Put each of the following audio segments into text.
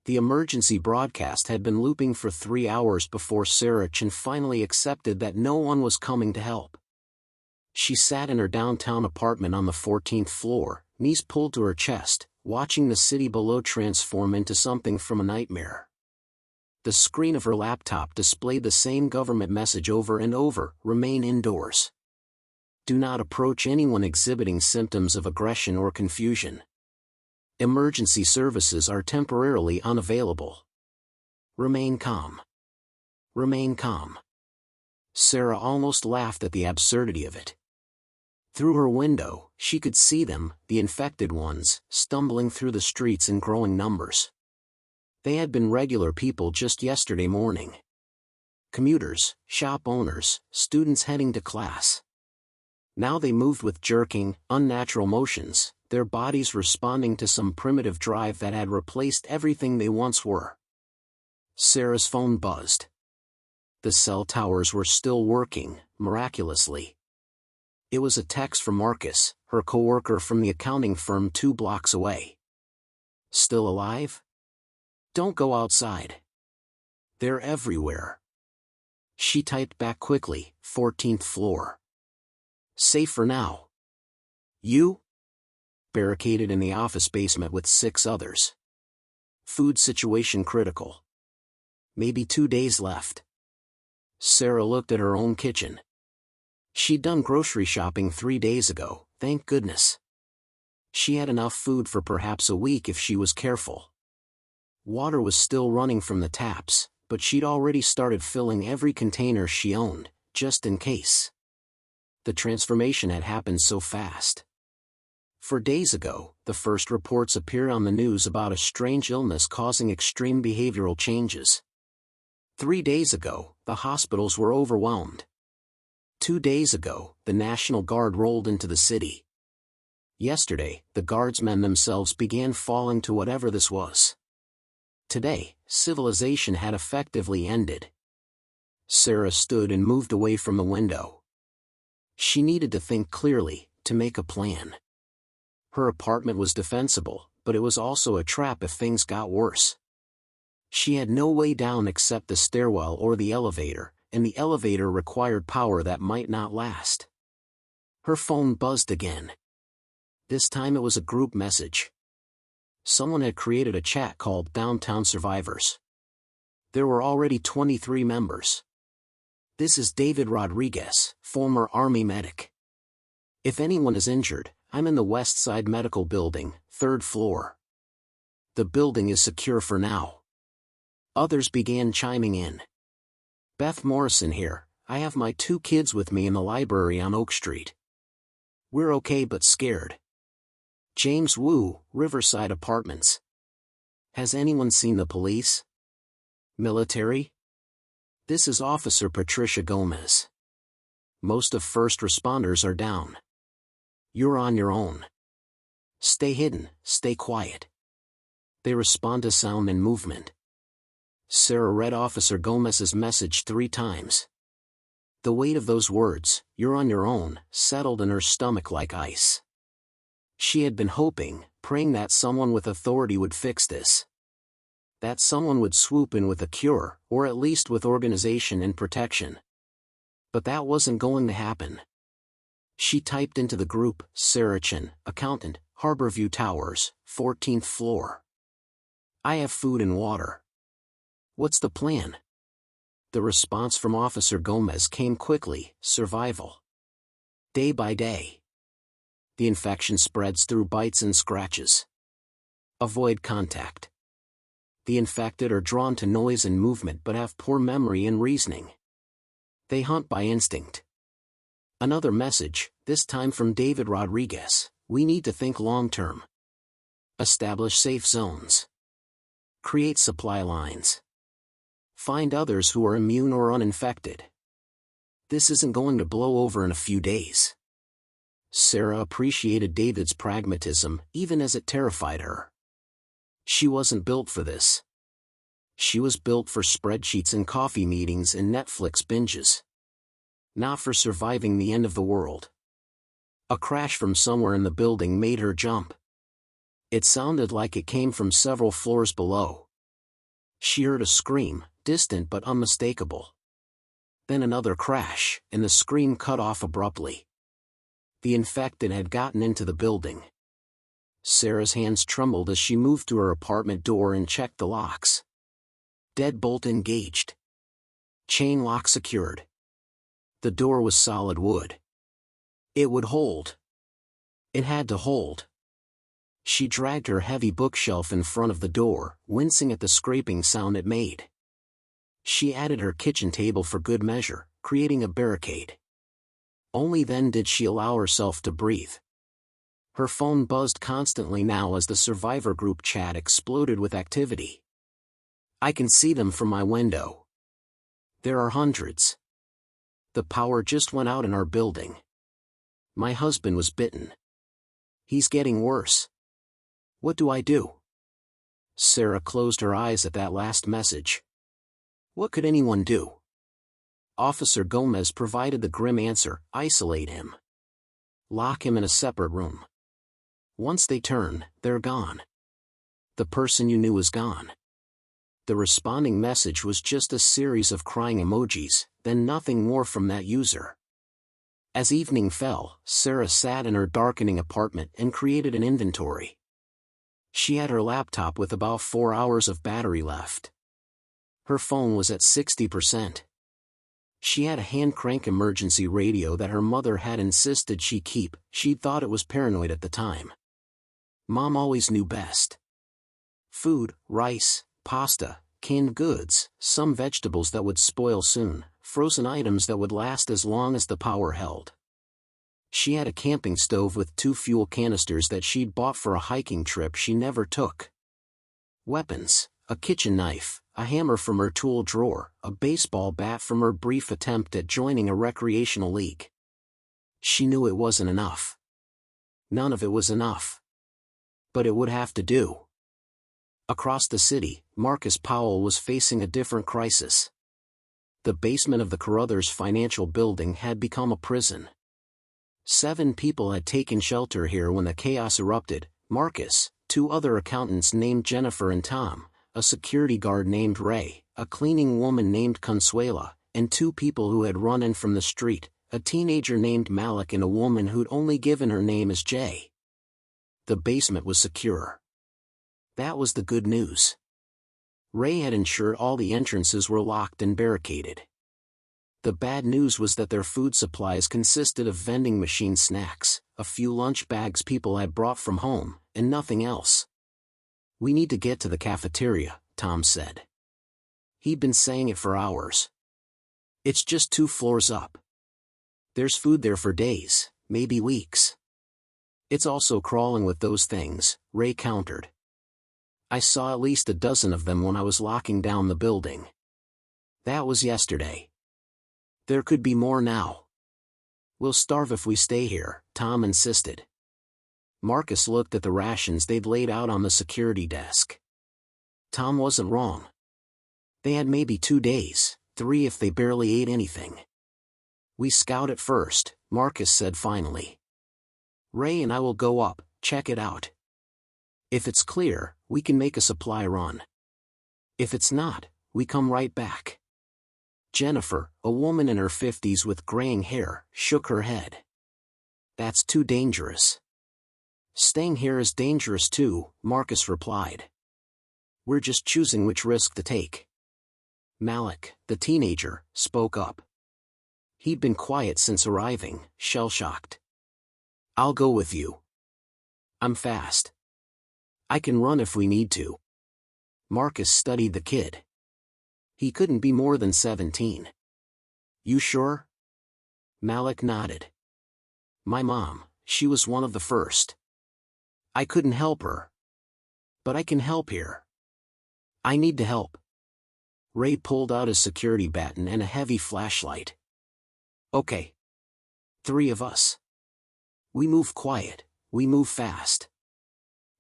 The emergency broadcast had been looping for 3 hours before Sarah finally accepted that no one was coming to help. She sat in her downtown apartment on the 14th floor, knees pulled to her chest, watching the city below transform into something from a nightmare. The screen of her laptop displayed the same government message over and over: remain indoors. Do not approach anyone exhibiting symptoms of aggression or confusion. Emergency services are temporarily unavailable. Remain calm. Remain calm. Sarah almost laughed at the absurdity of it. Through her window, she could see them, the infected ones, stumbling through the streets in growing numbers. They had been regular people just yesterday morning. Commuters, shop owners, students heading to class. Now they moved with jerking, unnatural motions, their bodies responding to some primitive drive that had replaced everything they once were. Sarah's phone buzzed. The cell towers were still working, miraculously. It was a text from Marcus, her coworker from the accounting firm 2 blocks away. Still alive? Don't go outside. They're everywhere. She typed back quickly, 14th floor. Safe for now. You? Barricaded in the office basement with 6 others. Food situation critical. Maybe 2 days left. Sarah looked at her own kitchen. She'd done grocery shopping 3 days ago, thank goodness. She had enough food for perhaps a week if she was careful. Water was still running from the taps, but she'd already started filling every container she owned, just in case. The transformation had happened so fast. 4 days ago, the first reports appeared on the news about a strange illness causing extreme behavioral changes. 3 days ago, the hospitals were overwhelmed. 2 days ago, the National Guard rolled into the city. Yesterday, the guardsmen themselves began falling to whatever this was. Today, civilization had effectively ended. Sarah stood and moved away from the window. She needed to think clearly, to make a plan. Her apartment was defensible, but it was also a trap if things got worse. She had no way down except the stairwell or the elevator, and the elevator required power that might not last. Her phone buzzed again. This time it was a group message. Someone had created a chat called Downtown Survivors. There were already 23 members. This is David Rodriguez, former Army medic. If anyone is injured, I'm in the West Side Medical Building, 3rd floor. The building is secure for now. Others began chiming in. Beth Morrison here, I have my 2 kids with me in the library on Oak Street. We're okay but scared. James Wu, Riverside Apartments. Has anyone seen the police? Military? This is Officer Patricia Gomez. Most of first responders are down. You're on your own. Stay hidden, stay quiet. They respond to sound and movement. Sarah read Officer Gomez's message 3 times. The weight of those words, "you're on your own," settled in her stomach like ice. She had been hoping, praying that someone with authority would fix this. That someone would swoop in with a cure, or at least with organization and protection. But that wasn't going to happen. She typed into the group, Sarah Chin, accountant, Harborview Towers, 14th floor. I have food and water. What's the plan? The response from Officer Gomez came quickly, survival. Day by day. The infection spreads through bites and scratches. Avoid contact. The infected are drawn to noise and movement but have poor memory and reasoning. They hunt by instinct. Another message, this time from David Rodriguez: we need to think long-term. Establish safe zones. Create supply lines. Find others who are immune or uninfected. This isn't going to blow over in a few days. Sarah appreciated David's pragmatism, even as it terrified her. She wasn't built for this. She was built for spreadsheets and coffee meetings and Netflix binges. Not for surviving the end of the world. A crash from somewhere in the building made her jump. It sounded like it came from several floors below. She heard a scream, distant but unmistakable. Then another crash, and the scream cut off abruptly. The infected had gotten into the building. Sarah's hands trembled as she moved to her apartment door and checked the locks. Deadbolt engaged. Chain lock secured. The door was solid wood. It would hold. It had to hold. She dragged her heavy bookshelf in front of the door, wincing at the scraping sound it made. She added her kitchen table for good measure, creating a barricade. Only then did she allow herself to breathe. Her phone buzzed constantly now as the survivor group chat exploded with activity. I can see them from my window. There are hundreds. The power just went out in our building. My husband was bitten. He's getting worse. What do I do? Sarah closed her eyes at that last message. What could anyone do? Officer Gomez provided the grim answer: isolate him. Lock him in a separate room. Once they turn, they're gone. The person you knew is gone. The responding message was just a series of crying emojis, then nothing more from that user. As evening fell, Sarah sat in her darkening apartment and created an inventory. She had her laptop with about 4 hours of battery left. Her phone was at 60%. She had a hand-crank emergency radio that her mother had insisted she keep. She'd thought it was paranoid at the time. Mom always knew best. Food, rice, pasta, canned goods, some vegetables that would spoil soon, frozen items that would last as long as the power held. She had a camping stove with 2 fuel canisters that she'd bought for a hiking trip she never took. Weapons, a kitchen knife, a hammer from her tool drawer, a baseball bat from her brief attempt at joining a recreational league. She knew it wasn't enough. None of it was enough. But it would have to do. Across the city, Marcus Powell was facing a different crisis. The basement of the Carruthers Financial Building had become a prison. 7 people had taken shelter here when the chaos erupted: Marcus, 2 other accountants named Jennifer and Tom, a security guard named Ray, a cleaning woman named Consuela, and 2 people who had run in from the street, a teenager named Malik and a woman who'd only given her name as Jay. The basement was secure. That was the good news. Ray had ensured all the entrances were locked and barricaded. The bad news was that their food supplies consisted of vending machine snacks, a few lunch bags people had brought from home, and nothing else. We need to get to the cafeteria, Tom said. He'd been saying it for hours. It's just 2 floors up. There's food there for days, maybe weeks. It's also crawling with those things, Ray countered. I saw at least a dozen of them when I was locking down the building. That was yesterday. There could be more now. We'll starve if we stay here, Tom insisted. Marcus looked at the rations they'd laid out on the security desk. Tom wasn't wrong. They had maybe 2 days, 3 if they barely ate anything. We scout it first, Marcus said finally. Ray and I will go up, check it out. If it's clear, we can make a supply run. If it's not, we come right back. Jennifer, a woman in her 50s with graying hair, shook her head. That's too dangerous. Staying here is dangerous too, Marcus replied. We're just choosing which risk to take. Malik, the teenager, spoke up. He'd been quiet since arriving, shell-shocked. I'll go with you. I'm fast. I can run if we need to. Marcus studied the kid. He couldn't be more than 17. You sure? Malik nodded. My mom, she was one of the first. I couldn't help her. But I can help here. I need to help. Ray pulled out his security baton and a heavy flashlight. Okay. 3 of us. We move quiet, we move fast.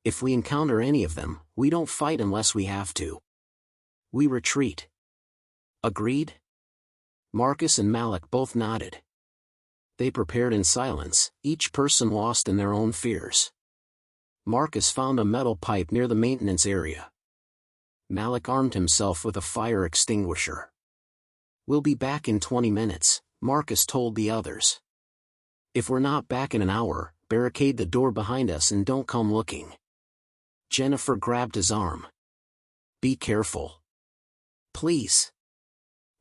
If we encounter any of them, we don't fight unless we have to. We retreat. Agreed? Marcus and Malik both nodded. They prepared in silence, each person lost in their own fears. Marcus found a metal pipe near the maintenance area. Malik armed himself with a fire extinguisher. "We'll be back in 20 minutes, Marcus told the others. "If we're not back in an hour, barricade the door behind us and don't come looking." Jennifer grabbed his arm. "Be careful. Please."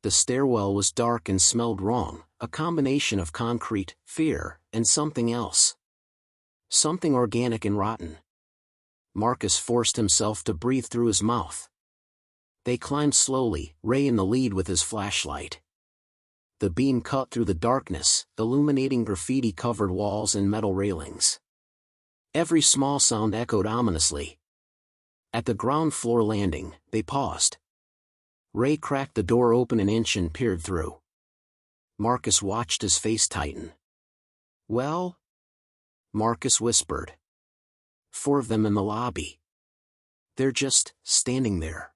The stairwell was dark and smelled wrong, a combination of concrete, fear, and something else. Something organic and rotten. Marcus forced himself to breathe through his mouth. They climbed slowly, Ray in the lead with his flashlight. The beam cut through the darkness, illuminating graffiti-covered walls and metal railings. Every small sound echoed ominously. At the ground floor landing, they paused. Ray cracked the door open an inch and peered through. Marcus watched his face tighten. "Well?" Marcus whispered. "4 of them in the lobby. They're just standing there.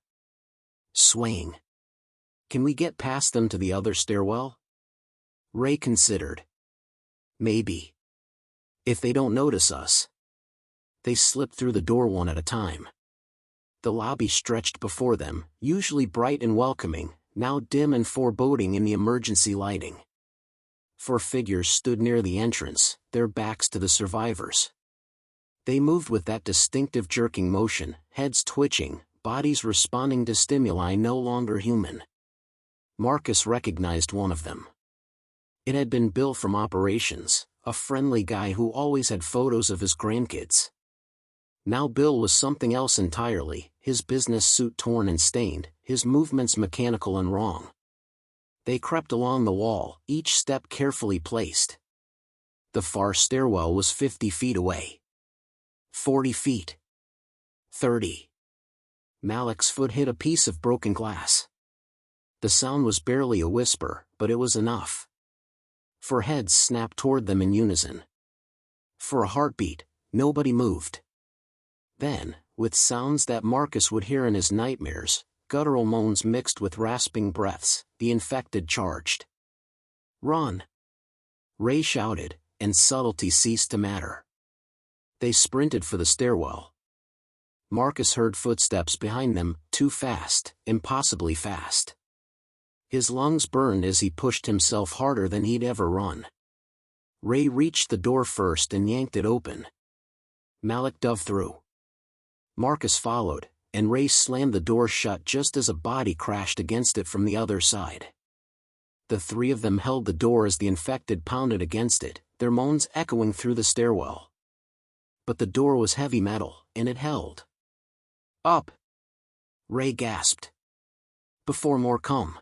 Swaying. Can we get past them to the other stairwell?" Ray considered. "Maybe. If they don't notice us." They slipped through the door one at a time. The lobby stretched before them, usually bright and welcoming, now dim and foreboding in the emergency lighting. 4 figures stood near the entrance, their backs to the survivors. They moved with that distinctive jerking motion, heads twitching, bodies responding to stimuli no longer human. Marcus recognized one of them. It had been Bill from operations, a friendly guy who always had photos of his grandkids. Now Bill was something else entirely, his business suit torn and stained, his movements mechanical and wrong. They crept along the wall, each step carefully placed. The far stairwell was 50 feet away. 40 feet. 30. Malik's foot hit a piece of broken glass. The sound was barely a whisper, but it was enough. 4 heads snapped toward them in unison. For a heartbeat, nobody moved. Then, with sounds that Marcus would hear in his nightmares, guttural moans mixed with rasping breaths, the infected charged. "Run!" Ray shouted, and subtlety ceased to matter. They sprinted for the stairwell. Marcus heard footsteps behind them, too fast, impossibly fast. His lungs burned as he pushed himself harder than he'd ever run. Ray reached the door first and yanked it open. Malik dove through. Marcus followed, and Ray slammed the door shut just as a body crashed against it from the other side. The 3 of them held the door as the infected pounded against it, their moans echoing through the stairwell. But the door was heavy metal, and it held. "Up!" Ray gasped. "Before more come."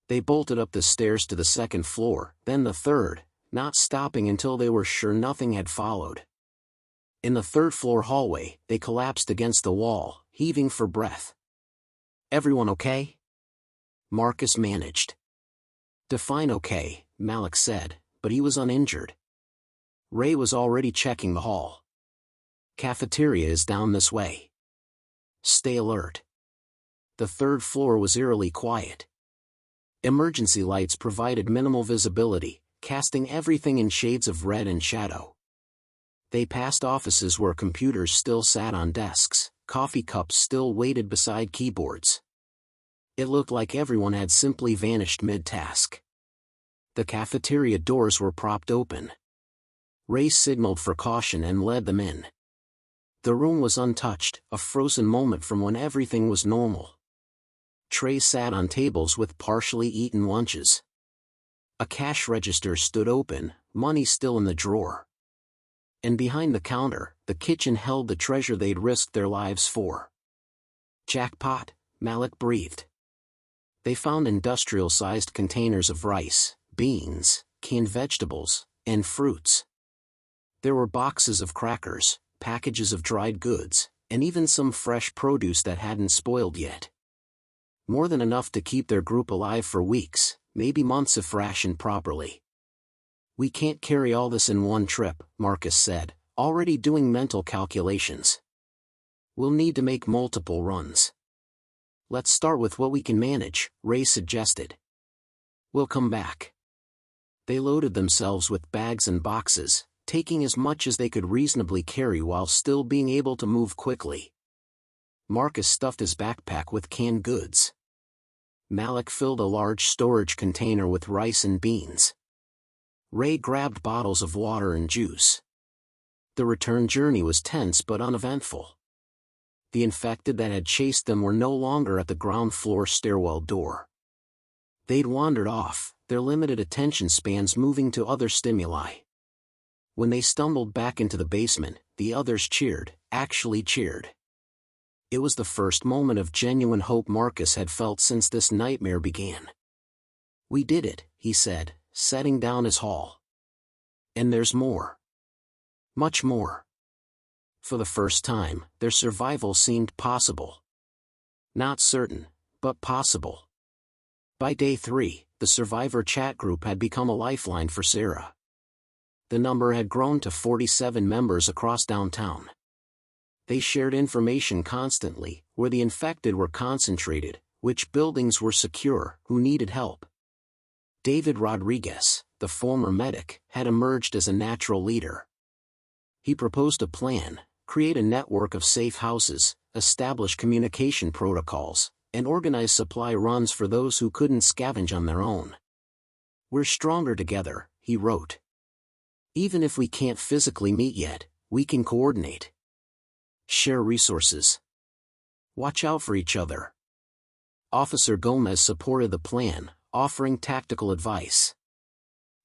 They bolted up the stairs to the 2nd floor, then the 3rd, not stopping until they were sure nothing had followed. In the 3rd floor hallway, they collapsed against the wall, heaving for breath. "Everyone okay?" Marcus managed. "Define okay," Malik said, but he was uninjured. Ray was already checking the hall. "Cafeteria is down this way. Stay alert." The 3rd floor was eerily quiet. Emergency lights provided minimal visibility, casting everything in shades of red and shadow. They passed offices where computers still sat on desks, coffee cups still waited beside keyboards. It looked like everyone had simply vanished mid-task. The cafeteria doors were propped open. Ray signaled for caution and led them in. The room was untouched, a frozen moment from when everything was normal. Trays sat on tables with partially eaten lunches. A cash register stood open, money still in the drawer. And behind the counter, the kitchen held the treasure they'd risked their lives for. "Jackpot," Malik breathed. They found industrial-sized containers of rice, beans, canned vegetables, and fruits. There were boxes of crackers, packages of dried goods, and even some fresh produce that hadn't spoiled yet. More than enough to keep their group alive for weeks, maybe months if rationed properly. "We can't carry all this in one trip," Marcus said, already doing mental calculations. "We'll need to make multiple runs." "Let's start with what we can manage," Ray suggested. "We'll come back." They loaded themselves with bags and boxes, taking as much as they could reasonably carry while still being able to move quickly. Marcus stuffed his backpack with canned goods. Malik filled a large storage container with rice and beans. Ray grabbed bottles of water and juice. The return journey was tense but uneventful. The infected that had chased them were no longer at the ground floor stairwell door. They'd wandered off, their limited attention spans moving to other stimuli. When they stumbled back into the basement, the others cheered, actually cheered. It was the first moment of genuine hope Marcus had felt since this nightmare began. "We did it," he said, setting down his haul. "And there's more. Much more." For the first time, their survival seemed possible. Not certain, but possible. By day 3, the survivor chat group had become a lifeline for Sarah. The number had grown to 47 members across downtown. They shared information constantly, where the infected were concentrated, which buildings were secure, who needed help. David Rodriguez, the former medic, had emerged as a natural leader. He proposed a plan: create a network of safe houses, establish communication protocols, and organize supply runs for those who couldn't scavenge on their own. "We're stronger together," he wrote. "Even if we can't physically meet yet, we can coordinate. Share resources. Watch out for each other." Officer Gomez supported the plan, offering tactical advice.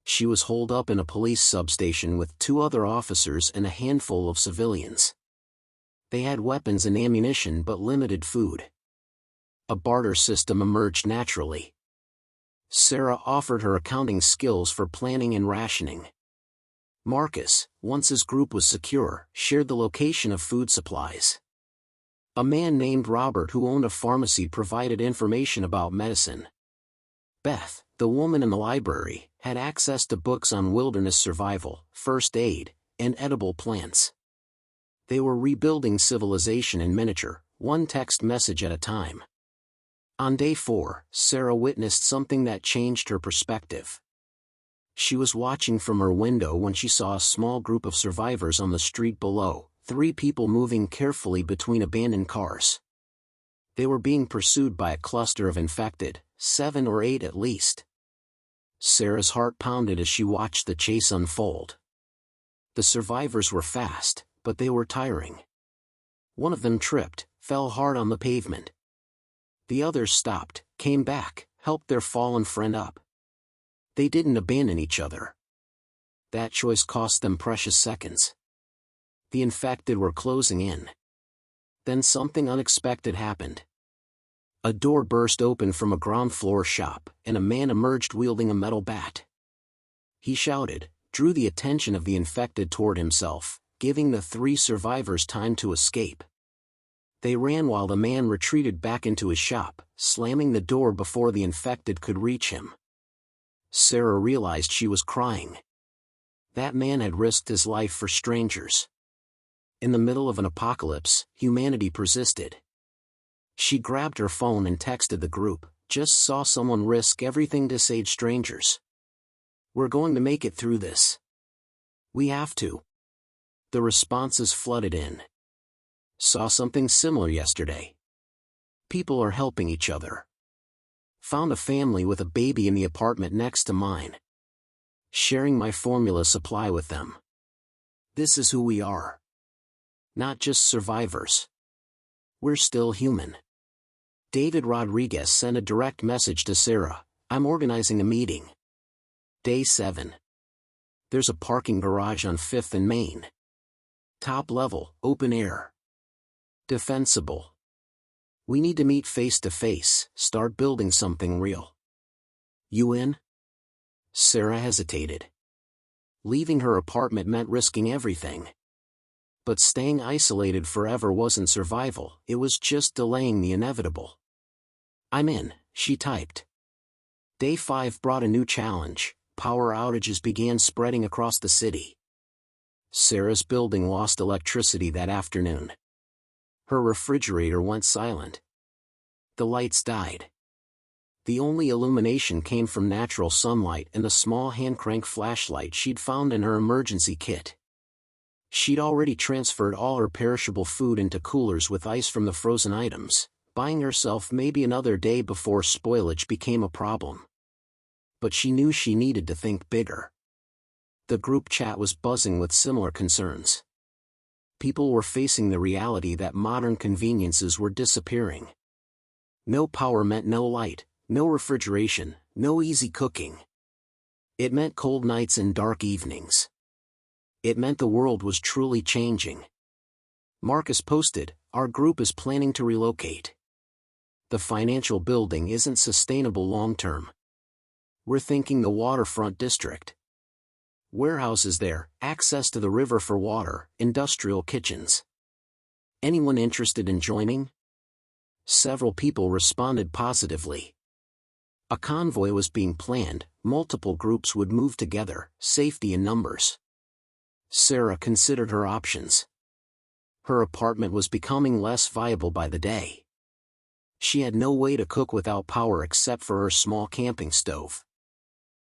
She was holed up in a police substation with 2 other officers and a handful of civilians. They had weapons and ammunition but limited food. A barter system emerged naturally. Sarah offered her accounting skills for planning and rationing. Marcus, once his group was secure, shared the location of food supplies. A man named Robert who owned a pharmacy provided information about medicine. Beth, the woman in the library, had access to books on wilderness survival, first aid, and edible plants. They were rebuilding civilization in miniature, one text message at a time. On day 4, Sarah witnessed something that changed her perspective. She was watching from her window when she saw a small group of survivors on the street below, 3 people moving carefully between abandoned cars. They were being pursued by a cluster of infected, 7 or 8 at least. Sarah's heart pounded as she watched the chase unfold. The survivors were fast, but they were tiring. One of them tripped, fell hard on the pavement. The others stopped, came back, helped their fallen friend up. They didn't abandon each other. That choice cost them precious seconds. The infected were closing in. Then something unexpected happened. A door burst open from a ground floor shop, and a man emerged wielding a metal bat. He shouted, drew the attention of the infected toward himself, giving the 3 survivors time to escape. They ran while the man retreated back into his shop, slamming the door before the infected could reach him. Sarah realized she was crying. That man had risked his life for strangers. In the middle of an apocalypse, humanity persisted. She grabbed her phone and texted the group, "Just saw someone risk everything to save strangers. We're going to make it through this. We have to." The responses flooded in. "Saw something similar yesterday. People are helping each other. Found a family with a baby in the apartment next to mine. Sharing my formula supply with them. This is who we are. Not just survivors. We're still human." David Rodriguez sent a direct message to Sarah, "I'm organizing a meeting. Day 7. There's a parking garage on 5th and Main. Top level, open air. Defensible. We need to meet face to face, start building something real. You in?" Sarah hesitated. Leaving her apartment meant risking everything. But staying isolated forever wasn't survival, it was just delaying the inevitable. "I'm in," she typed. Day 5 brought a new challenge. Power outages began spreading across the city. Sarah's building lost electricity that afternoon. Her refrigerator went silent. The lights died. The only illumination came from natural sunlight and a small hand-crank flashlight she'd found in her emergency kit. She'd already transferred all her perishable food into coolers with ice from the frozen items, buying herself maybe another day before spoilage became a problem. But she knew she needed to think bigger. The group chat was buzzing with similar concerns. People were facing the reality that modern conveniences were disappearing. No power meant no light, no refrigeration, no easy cooking. It meant cold nights and dark evenings. It meant the world was truly changing. Marcus posted, "Our group is planning to relocate. The financial building isn't sustainable long-term. We're thinking the waterfront district. Warehouses there, access to the river for water, industrial kitchens. Anyone interested in joining?" Several people responded positively. A convoy was being planned, multiple groups would move together, safety in numbers. Sarah considered her options. Her apartment was becoming less viable by the day. She had no way to cook without power except for her small camping stove.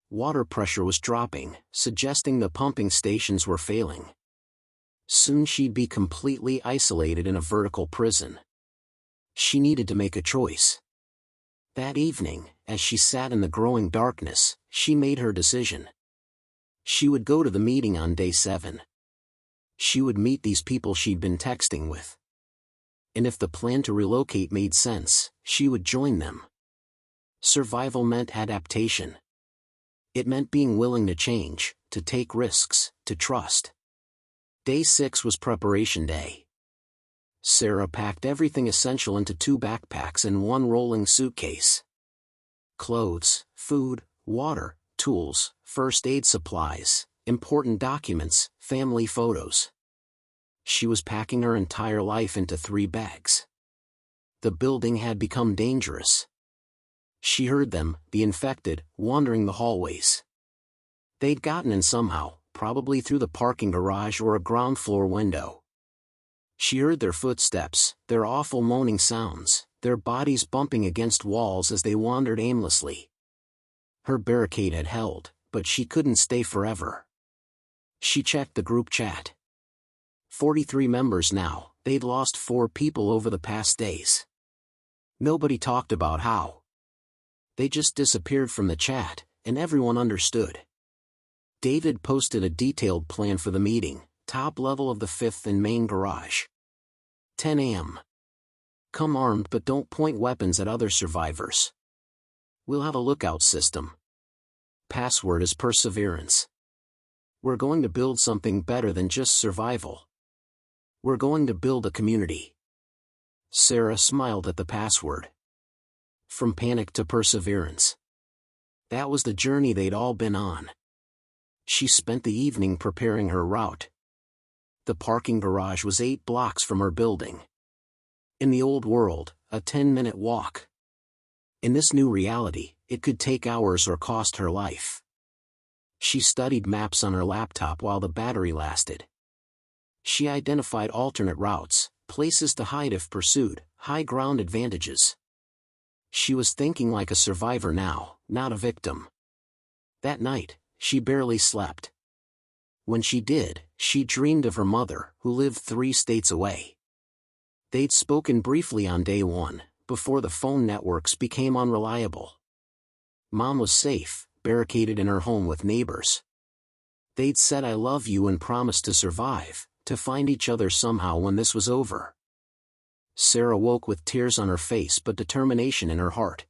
Water pressure was dropping, suggesting the pumping stations were failing. Soon she'd be completely isolated in a vertical prison. She needed to make a choice. That evening, as she sat in the growing darkness, she made her decision. She would go to the meeting on day 7. She would meet these people she'd been texting with. And if the plan to relocate made sense, she would join them. Survival meant adaptation. It meant being willing to change, to take risks, to trust. Day 6 was preparation day. Sarah packed everything essential into 2 backpacks and 1 rolling suitcase. Clothes, food, water, tools, first aid supplies, important documents, family photos. She was packing her entire life into 3 bags. The building had become dangerous. She heard them, the infected, wandering the hallways. They'd gotten in somehow, probably through the parking garage or a ground floor window. She heard their footsteps, their awful moaning sounds, their bodies bumping against walls as they wandered aimlessly. Her barricade had held, but she couldn't stay forever. She checked the group chat. 43 members now, they'd lost 4 people over the past days. Nobody talked about how. They just disappeared from the chat, and everyone understood. David posted a detailed plan for the meeting, top level of the 5th and main garage. 10 a.m. Come armed but don't point weapons at other survivors. We'll have a lookout system. Password is perseverance. We're going to build something better than just survival. We're going to build a community. Sarah smiled at the password. From panic to perseverance. That was the journey they'd all been on. She spent the evening preparing her route. The parking garage was 8 blocks from her building. In the old world, a 10-minute walk. In this new reality, it could take hours or cost her life. She studied maps on her laptop while the battery lasted. She identified alternate routes, places to hide if pursued, high ground advantages. She was thinking like a survivor now, not a victim. That night, she barely slept. When she did, she dreamed of her mother, who lived 3 states away. They'd spoken briefly on day 1, before the phone networks became unreliable. Mom was safe, barricaded in her home with neighbors. They'd said "I love you" and promised to survive, to find each other somehow when this was over. Sarah woke with tears on her face but determination in her heart.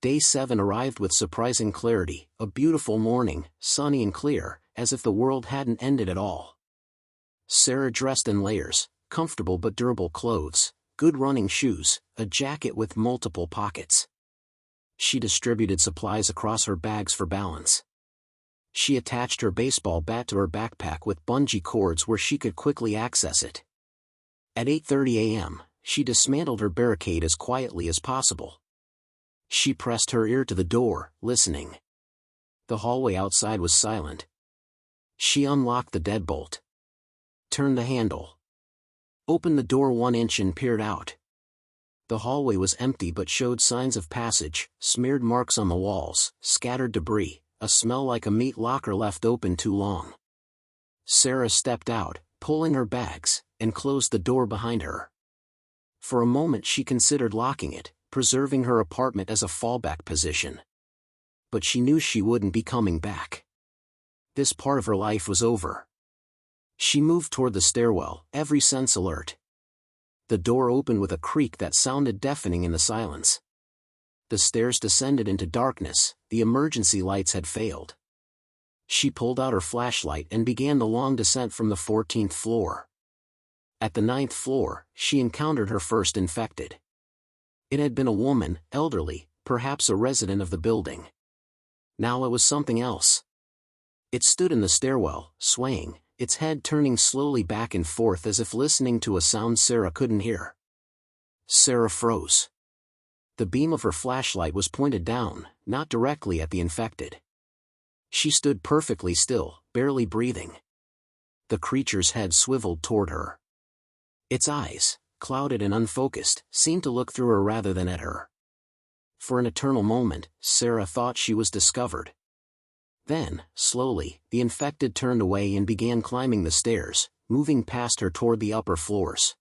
Day 7 arrived with surprising clarity, a beautiful morning, sunny and clear, as if the world hadn't ended at all. Sarah dressed in layers, comfortable but durable clothes, good running shoes, a jacket with multiple pockets. She distributed supplies across her bags for balance. She attached her baseball bat to her backpack with bungee cords where she could quickly access it. At 8:30 a.m., she dismantled her barricade as quietly as possible. She pressed her ear to the door, listening. The hallway outside was silent. She unlocked the deadbolt. Turned the handle. Opened the door 1 inch and peered out. The hallway was empty but showed signs of passage, smeared marks on the walls, scattered debris, a smell like a meat locker left open too long. Sarah stepped out, pulling her bags, and closed the door behind her. For a moment she considered locking it, preserving her apartment as a fallback position. But she knew she wouldn't be coming back. This part of her life was over. She moved toward the stairwell, every sense alert. The door opened with a creak that sounded deafening in the silence. The stairs descended into darkness, the emergency lights had failed. She pulled out her flashlight and began the long descent from the 14th floor. At the 9th floor, she encountered her first infected. It had been a woman, elderly, perhaps a resident of the building. Now it was something else. It stood in the stairwell, swaying, its head turning slowly back and forth as if listening to a sound Sarah couldn't hear. Sarah froze. The beam of her flashlight was pointed down, not directly at the infected. She stood perfectly still, barely breathing. The creature's head swiveled toward her. Its eyes, clouded and unfocused, seemed to look through her rather than at her. For an eternal moment, Sarah thought she was discovered. Then, slowly, the infected turned away and began climbing the stairs, moving past her toward the upper floors.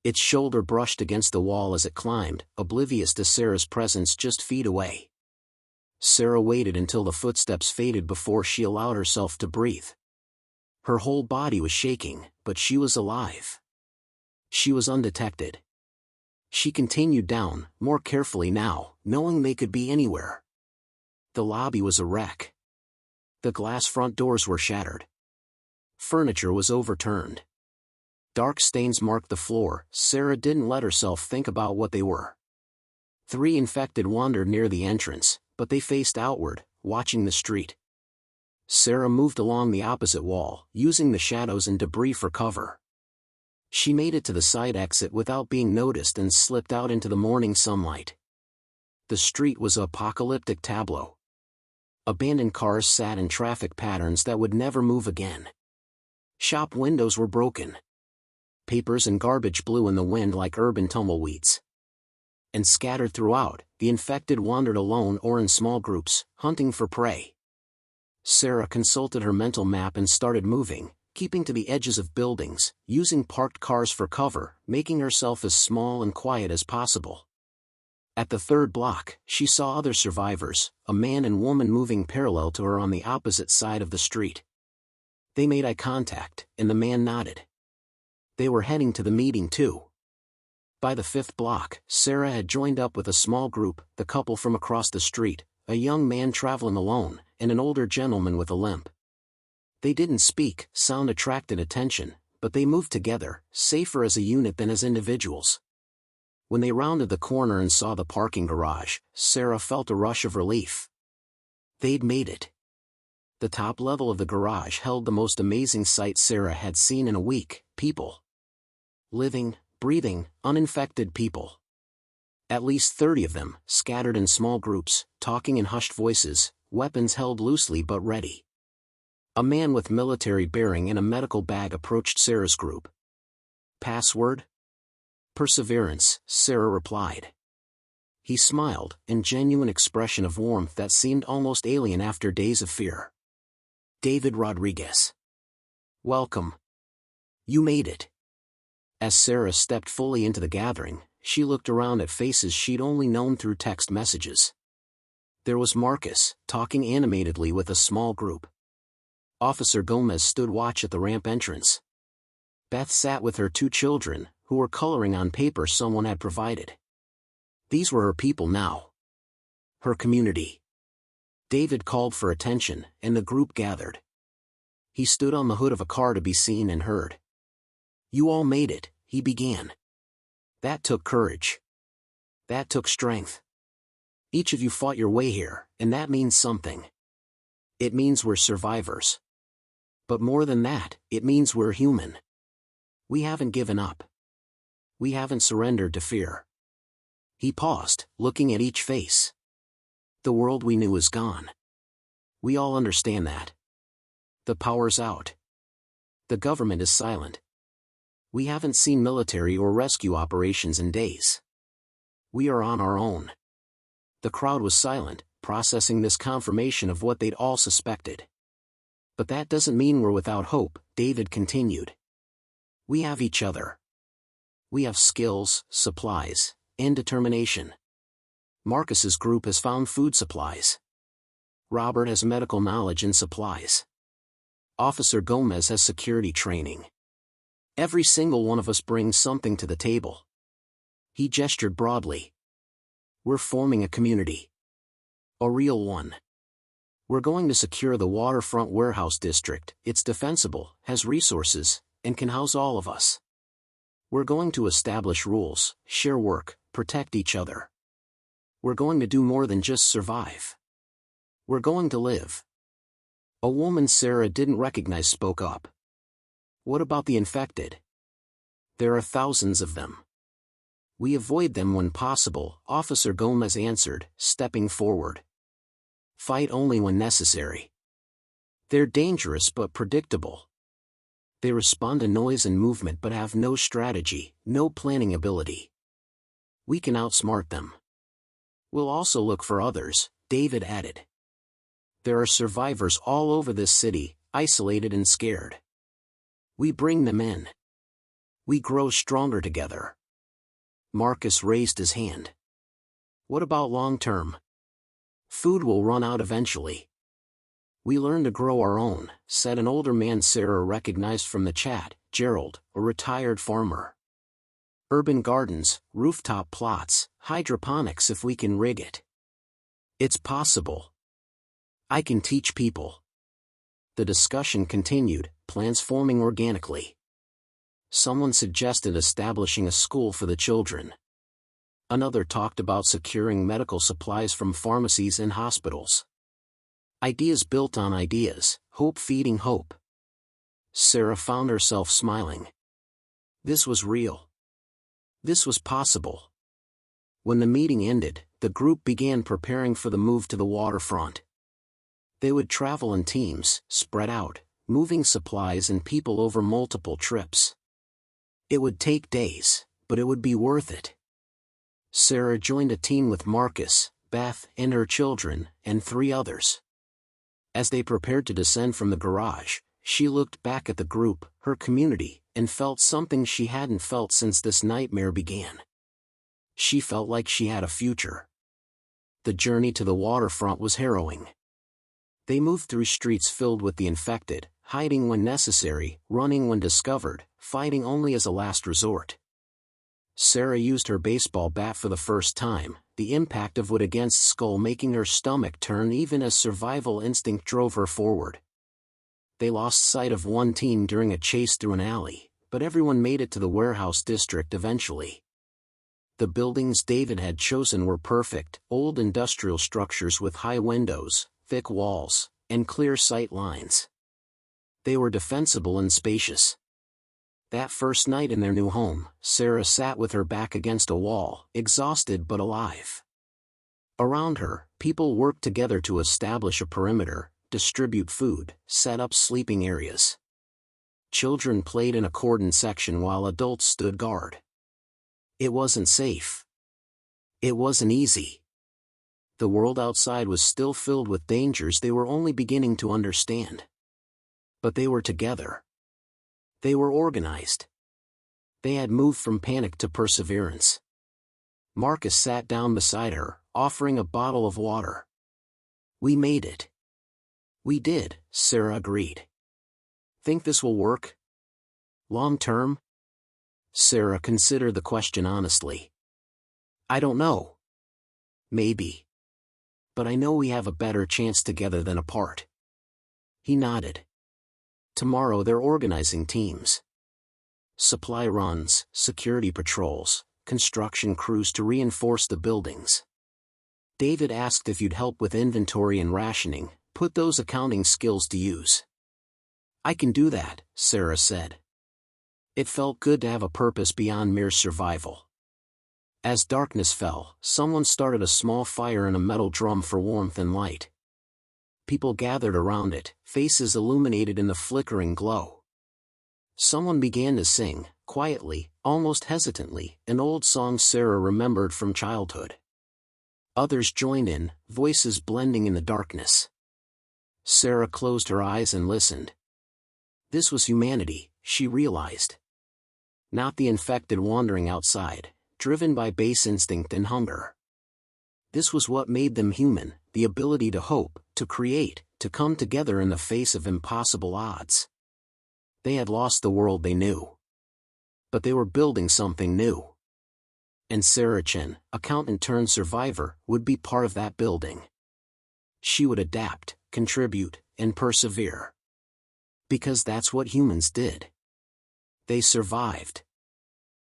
Its shoulder brushed against the wall as it climbed, oblivious to Sarah's presence just feet away. Sarah waited until the footsteps faded before she allowed herself to breathe. Her whole body was shaking, but she was alive. She was undetected. She continued down, more carefully now, knowing they could be anywhere. The lobby was a wreck. The glass front doors were shattered. Furniture was overturned. Dark stains marked the floor. Sarah didn't let herself think about what they were. 3 infected wandered near the entrance, but they faced outward, watching the street. Sarah moved along the opposite wall, using the shadows and debris for cover. She made it to the side exit without being noticed and slipped out into the morning sunlight. The street was an apocalyptic tableau. Abandoned cars sat in traffic patterns that would never move again. Shop windows were broken. Papers and garbage blew in the wind like urban tumbleweeds. And scattered throughout, the infected wandered alone or in small groups, hunting for prey. Sarah consulted her mental map and started moving, keeping to the edges of buildings, using parked cars for cover, making herself as small and quiet as possible. At the 3rd block, she saw other survivors, a man and woman moving parallel to her on the opposite side of the street. They made eye contact, and the man nodded. They were heading to the meeting too. By the 5th block, Sarah had joined up with a small group, the couple from across the street, a young man traveling alone, and an older gentleman with a limp. They didn't speak, sound attracted attention, but they moved together, safer as a unit than as individuals. When they rounded the corner and saw the parking garage, Sarah felt a rush of relief. They'd made it. The top level of the garage held the most amazing sight Sarah had seen in a week: people. Living, breathing, uninfected people. At least 30 of them, scattered in small groups, talking in hushed voices, weapons held loosely but ready. A man with military bearing and a medical bag approached Sarah's group. Password? Perseverance, Sarah replied. He smiled, a genuine expression of warmth that seemed almost alien after days of fear. David Rodriguez. Welcome. You made it. As Sarah stepped fully into the gathering, she looked around at faces she'd only known through text messages. There was Marcus, talking animatedly with a small group. Officer Gomez stood watch at the ramp entrance. Beth sat with her 2 children, who were coloring on paper someone had provided. These were her people now. Her community. David called for attention, and the group gathered. He stood on the hood of a car to be seen and heard. You all made it, he began. That took courage. That took strength. Each of you fought your way here, and that means something. It means we're survivors. But more than that, it means we're human. We haven't given up. We haven't surrendered to fear. He paused, looking at each face. The world we knew is gone. We all understand that. The power's out. The government is silent. We haven't seen military or rescue operations in days. We are on our own. The crowd was silent, processing this confirmation of what they'd all suspected. But that doesn't mean we're without hope, David continued. We have each other. We have skills, supplies, and determination. Marcus's group has found food supplies. Robert has medical knowledge and supplies. Officer Gomez has security training. Every single one of us brings something to the table. He gestured broadly. We're forming a community. A real one. We're going to secure the waterfront warehouse district. It's defensible, has resources, and can house all of us. We're going to establish rules, share work, protect each other. We're going to do more than just survive. We're going to live. A woman Sarah didn't recognize spoke up. What about the infected? There are thousands of them. We avoid them when possible, Officer Gomez answered, stepping forward. Fight only when necessary. They're dangerous but predictable. They respond to noise and movement but have no strategy, no planning ability. We can outsmart them. We'll also look for others, David added. There are survivors all over this city, isolated and scared. We bring them in. We grow stronger together. Marcus raised his hand. What about long term? Food will run out eventually. We learn to grow our own, said an older man Sarah recognized from the chat, Gerald, a retired farmer. Urban gardens, rooftop plots, hydroponics if we can rig it. It's possible. I can teach people. The discussion continued, plans forming organically. Someone suggested establishing a school for the children. Another talked about securing medical supplies from pharmacies and hospitals. Ideas built on ideas, hope feeding hope. Sarah found herself smiling. This was real. This was possible. When the meeting ended, the group began preparing for the move to the waterfront. They would travel in teams, spread out, moving supplies and people over multiple trips. It would take days, but it would be worth it. Sarah joined a team with Marcus, Beth and her children, and 3 others. As they prepared to descend from the garage, she looked back at the group, her community, and felt something she hadn't felt since this nightmare began. She felt like she had a future. The journey to the waterfront was harrowing. They moved through streets filled with the infected, hiding when necessary, running when discovered, fighting only as a last resort. Sarah used her baseball bat for the first time, the impact of wood against skull making her stomach turn even as survival instinct drove her forward. They lost sight of one team during a chase through an alley, but everyone made it to the warehouse district eventually. The buildings David had chosen were perfect, old industrial structures with high windows, thick walls, and clear sight lines. They were defensible and spacious. That first night in their new home, Sarah sat with her back against a wall, exhausted but alive. Around her, people worked together to establish a perimeter, distribute food, set up sleeping areas. Children played in a cordon section while adults stood guard. It wasn't safe. It wasn't easy. The world outside was still filled with dangers they were only beginning to understand. But they were together. They were organized. They had moved from panic to perseverance. Marcus sat down beside her, offering a bottle of water. We made it. We did, Sarah agreed. Think this will work? Long term? Sarah considered the question honestly. I don't know. Maybe. But I know we have a better chance together than apart. He nodded. Tomorrow they're organizing teams. Supply runs, security patrols, construction crews to reinforce the buildings. David asked if you'd help with inventory and rationing, put those accounting skills to use. I can do that, Sarah said. It felt good to have a purpose beyond mere survival. As darkness fell, someone started a small fire in a metal drum for warmth and light. People gathered around it, faces illuminated in the flickering glow. Someone began to sing, quietly, almost hesitantly, an old song Sarah remembered from childhood. Others joined in, voices blending in the darkness. Sarah closed her eyes and listened. This was humanity, she realized. Not the infected wandering outside, driven by base instinct and hunger. This was what made them human, the ability to hope, to create, to come together in the face of impossible odds. They had lost the world they knew. But they were building something new. And Sarah Chen, accountant turned survivor, would be part of that building. She would adapt, contribute, and persevere. Because that's what humans did. They survived.